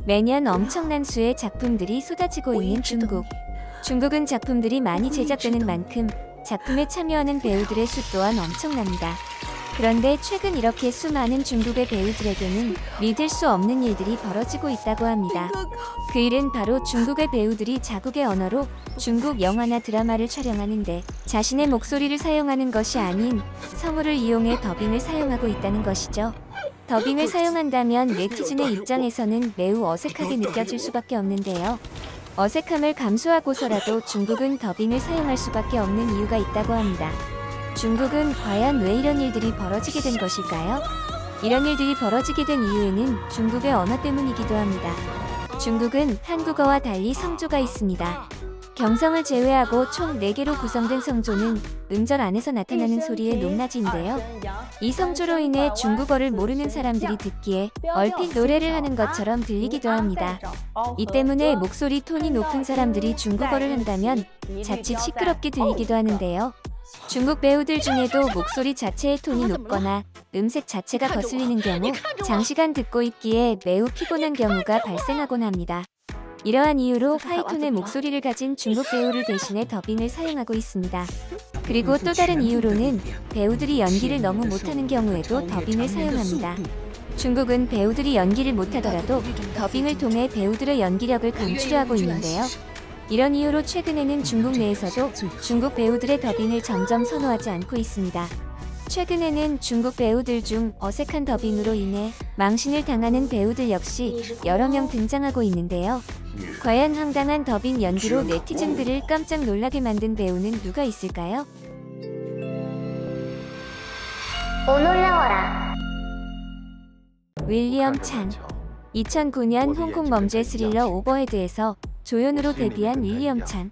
매년 엄청난 수의 작품들이 쏟아지고 있는 중국. 중국은 작품들이 많이 제작되는 만큼 작품에 참여하는 배우들의 수 또한 엄청납니다. 그런데 최근 이렇게 수많은 중국의 배우들에게는 믿을 수 없는 일들이 벌어지고 있다고 합니다. 그 일은 바로 중국의 배우들이 자국의 언어로 중국 영화나 드라마를 촬영하는데 자신의 목소리를 사용하는 것이 아닌 성우를 이용해 더빙을 사용하고 있다는 것이죠. 더빙을 사용한다면 네티즌의 입장에서는 매우 어색하게 느껴질 수밖에 없는데요. 어색함을 감수하고서라도 중국은 더빙을 사용할 수밖에 없는 이유가 있다고 합니다. 중국은 과연 왜 이런 일들이 벌어지게 된 것일까요? 이런 일들이 벌어지게 된 이유에는 중국의 언어 때문이기도 합니다. 중국은 한국어와 달리 성조가 있습니다. 경성을 제외하고 총 4개로 구성된 성조는 음절 안에서 나타나는 소리의 높낮이인데요. 이 성조로 인해 중국어를 모르는 사람들이 듣기에 얼핏 노래를 하는 것처럼 들리기도 합니다. 이 때문에 목소리 톤이 높은 사람들이 중국어를 한다면 자칫 시끄럽게 들리기도 하는데요. 중국 배우들 중에도 목소리 자체의 톤이 높거나 음색 자체가 거슬리는 경우 장시간 듣고 있기에 매우 피곤한 경우가 발생하곤 합니다. 이러한 이유로 하이톤의 목소리를 가진 중국 배우를 대신해 더빙을 사용하고 있습니다. 그리고 또 다른 이유로는 배우들이 연기를 너무 못하는 경우에도 더빙을 사용합니다. 중국은 배우들이 연기를 못하더라도 더빙을 통해 배우들의 연기력을 감추려 하고 있는데요. 이런 이유로 최근에는 중국 내에서도 중국 배우들의 더빙을 점점 선호하지 않고 있습니다. 최근에는 중국 배우들 중 어색한 더빙으로 인해 망신을 당하는 배우들 역시 여러 명 등장하고 있는데요. 과연 황당한 더빙 연기로 네티즌들을 깜짝 놀라게 만든 배우는 누가 있을까요? 오 놀라워라. 윌리엄 찬. 2009년 홍콩 범죄 스릴러 오버헤드에서 조연으로 데뷔한 윌리엄 찬.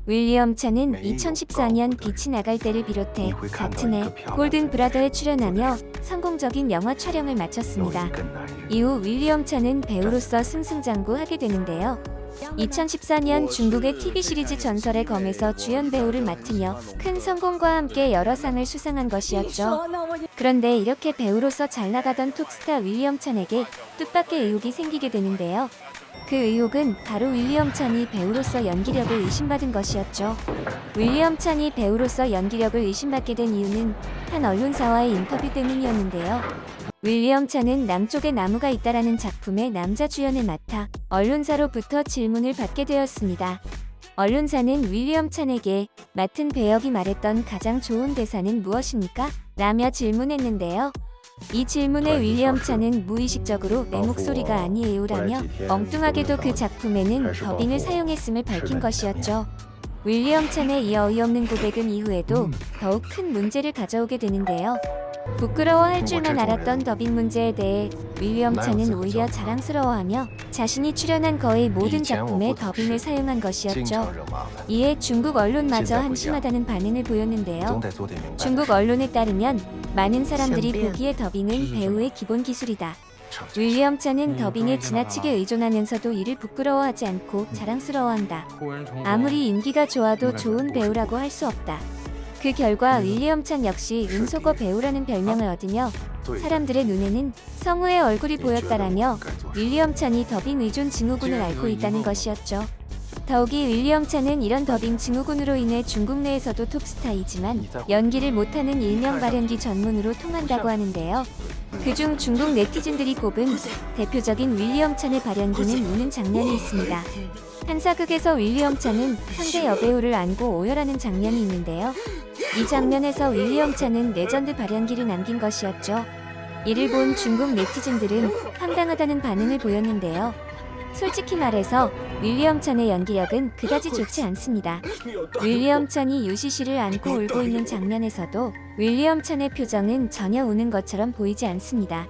윌리엄 찬은 2014년 빛이 나갈 때를 비롯해 같은 해 골든 브라더에 출연하며 성공적인 영화 촬영을 마쳤습니다. 이후 윌리엄 찬은 배우로서 승승장구하게 되는데요. 2014년 중국의 TV 시리즈 전설의 검에서 주연 배우를 맡으며 큰 성공과 함께 여러 상을 수상한 것이었죠. 그런데 이렇게 배우로서 잘 나가던 톱스타 윌리엄 찬에게 뜻밖의 의혹이 생기게 되는데요. 그 의혹은 바로 윌리엄 찬이 배우로서 연기력을 의심받은 것이었죠. 윌리엄 찬이 배우로서 연기력을 의심받게 된 이유는 한 언론사와의 인터뷰 때문이었는데요. 윌리엄 찬은 남쪽에 나무가 있다라는 작품의 남자 주연을 맡아 언론사로부터 질문을 받게 되었습니다. 언론사는 윌리엄 찬에게 맡은 배역이 말했던 가장 좋은 대사는 무엇입니까? 라며 질문했는데요. 이 질문에 윌리엄 찬은 무의식적으로 내 목소리가 아니에요 라며 엉뚱하게도 그 작품에는 더빙을 사용했음을 밝힌 것이었죠. 윌리엄 찬의 이 어이없는 고백은 이후에도 더욱 큰 문제를 가져오게 되는데요. 부끄러워할 줄만 알았던 더빙 문제에 대해 윌리엄 찬은 오히려 자랑스러워하며 자신이 출연한 거의 모든 작품에 더빙을 사용한 것이었죠. 이에 중국 언론마저 한심하다는 반응을 보였는데요. 중국 언론에 따르면 많은 사람들이 보기에 더빙은 배우의 기본 기술이다. 윌리엄 찬은 더빙에 지나치게 의존하면서도 이를 부끄러워하지 않고 자랑스러워한다. 아무리 인기가 좋아도 좋은 배우라고 할 수 없다. 그 결과 윌리엄 찬 역시 음소거 배우라는 별명을 얻으며 사람들의 눈에는 성우의 얼굴이 보였다라며 윌리엄 찬이 더빙 의존 증후군을 앓고 있다는 것이었죠. 더욱이 윌리엄 찬은 이런 더빙 증후군으로 인해 중국 내에서도 톱스타이지만 연기를 못하는 일명 발연기 전문으로 통한다고 하는데요. 그중 중국 네티즌들이 꼽은 대표적인 윌리엄 찬의 발연기는 우는 장면이 있습니다. 한 사극에서 윌리엄 찬은 상대 여배우를 안고 오열하는 장면이 있는데요. 이 장면에서 윌리엄 찬은 레전드 발연기를 남긴 것이었죠. 이를 본 중국 네티즌들은 황당하다는 반응을 보였는데요. 솔직히 말해서 윌리엄 찬의 연기력은 그다지 좋지 않습니다. 윌리엄 찬이 유시시를 안고 울고 있는 장면에서도 윌리엄 찬의 표정은 전혀 우는 것처럼 보이지 않습니다.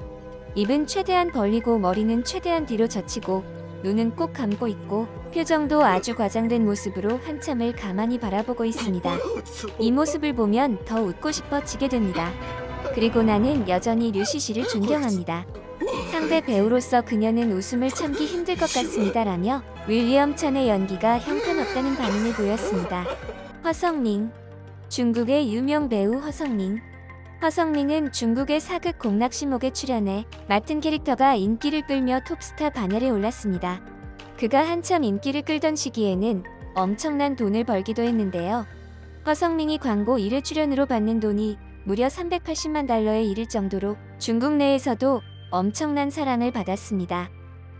입은 최대한 벌리고 머리는 최대한 뒤로 젖히고 눈은 꼭 감고 있고 표정도 아주 과장된 모습으로 한참을 가만히 바라보고 있습니다. 이 모습을 보면 더 웃고 싶어지게 됩니다. 그리고 나는 여전히 류시시를 존경합니다. 상대 배우로서 그녀는 웃음을 참기 힘들 것 같습니다라며 윌리엄 찬의 연기가 형편없다는 반응을 보였습니다. 허성민. 중국의 유명 배우 허성민. 허성민은 중국의 사극 공락시목에 출연해 맡은 캐릭터가 인기를 끌며 톱스타 반열에 올랐습니다. 그가 한참 인기를 끌던 시기에는 엄청난 돈을 벌기도 했는데요. 허성민이 광고 1회 출연으로 받는 돈이 무려 380만 달러에 이를 정도로 중국 내에서도 엄청난 사랑을 받았습니다.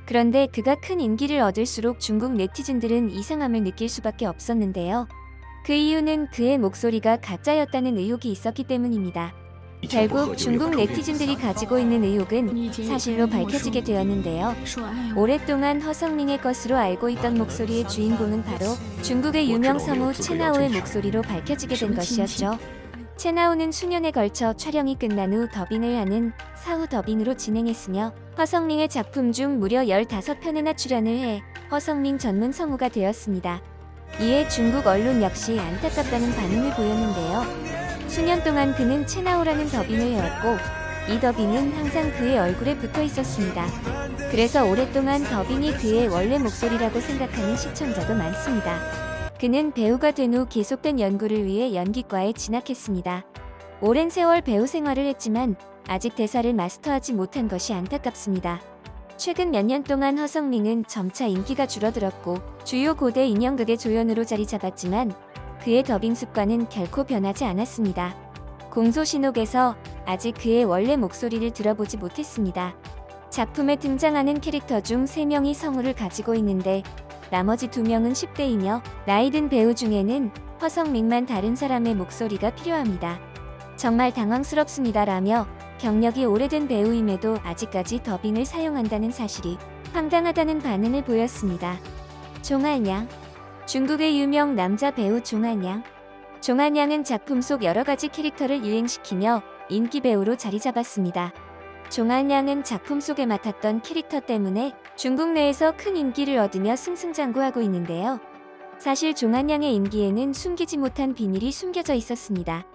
그런데 그가 큰 인기를 얻을수록 중국 네티즌들은 이상함을 느낄 수밖에 없었는데요. 그 이유는 그의 목소리가 가짜였다는 의혹이 있었기 때문입니다. 결국 중국 네티즌들이 가지고 있는 의혹은 사실로 밝혀지게 되었는데요. 오랫동안 허성민의 것으로 알고 있던 목소리의 주인공은 바로 중국의 유명 성우 채나오의 목소리로 밝혀지게 된 것이었죠. 채나오는 수년에 걸쳐 촬영이 끝난 후 더빙을 하는 사후 더빙으로 진행했으며 허성민의 작품 중 무려 15편에나 출연을 해 허성민 전문 성우가 되었습니다. 이에 중국 언론 역시 안타깝다는 반응을 보였는데요. 수년 동안 그는 채나오라는 더빙을 해왔고 이 더빙은 항상 그의 얼굴에 붙어 있었습니다. 그래서 오랫동안 더빙이 그의 원래 목소리라고 생각하는 시청자도 많습니다. 그는 배우가 된 후 계속된 연구를 위해 연기과에 진학했습니다. 오랜 세월 배우 생활을 했지만 아직 대사를 마스터하지 못한 것이 안타깝습니다. 최근 몇 년 동안 허성민은 점차 인기가 줄어들었고 주요 고대 인형극의 조연으로 자리 잡았지만 그의 더빙 습관은 결코 변하지 않았습니다. 공소신옥에서 아직 그의 원래 목소리를 들어보지 못했습니다. 작품에 등장하는 캐릭터 중 3명이 성우를 가지고 있는데 나머지 2명은 10대이며 나이 든 배우 중에는 허성민만 다른 사람의 목소리가 필요합니다. 정말 당황스럽습니다라며 경력이 오래된 배우임에도 아직까지 더빙을 사용한다는 사실이 황당하다는 반응을 보였습니다. 종한양. 중국의 유명 남자 배우 종한양. 종한양은 작품 속 여러 가지 캐릭터를 유행시키며 인기 배우로 자리 잡았습니다. 종한양은 작품 속에 맡았던 캐릭터 때문에 중국 내에서 큰 인기를 얻으며 승승장구하고 있는데요. 사실 종한양의 인기에는 숨기지 못한 비밀이 숨겨져 있었습니다.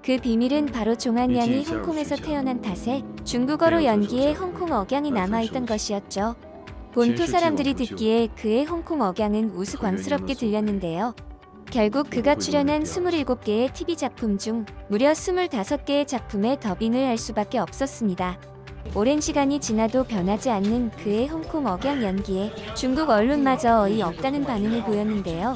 그 비밀은 바로 종한양이 홍콩에서 태어난 탓에 중국어로 연기해 홍콩 억양이 남아있던 것이었죠. 본토 사람들이 듣기에 그의 홍콩 억양은 우스꽝스럽게 들렸는데요. 결국 그가 출연한 27개의 TV 작품 중 무려 25개의 작품에 더빙을 할 수밖에 없었습니다. 오랜 시간이 지나도 변하지 않는 그의 홍콩 억양 연기에 중국 언론마저 어이 없다는 반응을 보였는데요.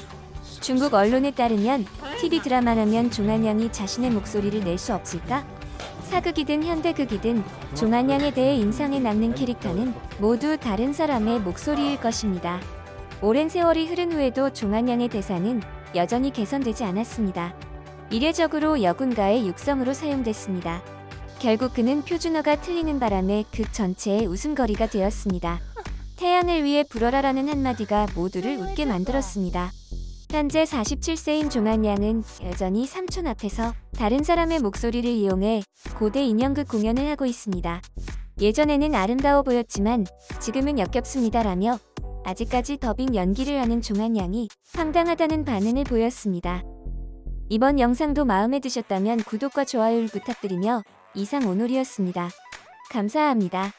중국 언론에 따르면 TV 드라마라면 종한양이 자신의 목소리를 낼 수 없을까? 사극이든 현대극이든 종한양에 대해 인상에 남는 캐릭터는 모두 다른 사람의 목소리일 것입니다. 오랜 세월이 흐른 후에도 종한양의 대사는 여전히 개선되지 않았습니다. 이례적으로 여군가의 육성으로 사용됐습니다. 결국 그는 표준어가 틀리는 바람에 극 전체의 웃음거리가 되었습니다. 태양을 위해 불어라라는 한마디가 모두를 웃게 만들었습니다. 현재 47세인 종한양은 여전히 삼촌 앞에서 다른 사람의 목소리를 이용해 고대 인형극 공연을 하고 있습니다. 예전에는 아름다워 보였지만 지금은 역겹습니다라며 아직까지 더빙 연기를 하는 종한양이 황당하다는 반응을 보였습니다. 이번 영상도 마음에 드셨다면 구독과 좋아요를 부탁드리며 이상 오놀이었습니다. 감사합니다.